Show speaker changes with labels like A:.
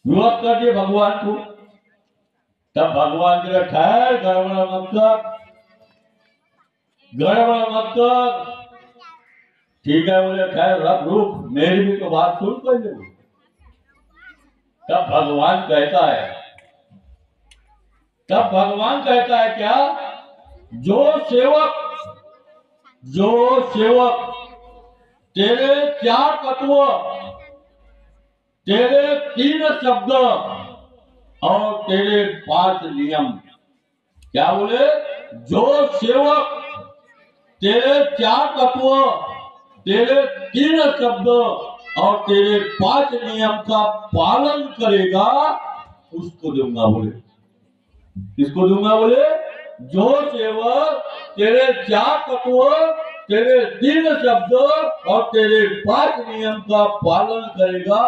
A: विरोध कर दिए भगवान को। तब भगवान के ठहर, गड़बड़ मत कर, गड़बड़ मत कर। ठीक है बोले, ठहर रख, रुक, मेरी भी तो बात सुन पहले। तब भगवान कहता है, तब भगवान कहता है क्या, जो सेवक, जो सेवक तेरे 4 तत्व, तेरे 3 शब्द और तेरे 5 नियम, क्या बोले, जो सेवक तेरे 4 तत्व, तेरे 3 शब्द और तेरे 5 नियम का पालन करेगा, उसको दूंगा। बोले किसको दूंगा, बोले जो सेवक तेरे 4 तत्व, तेरे 3 शब्द और तेरे 5 नियम का पालन करेगा,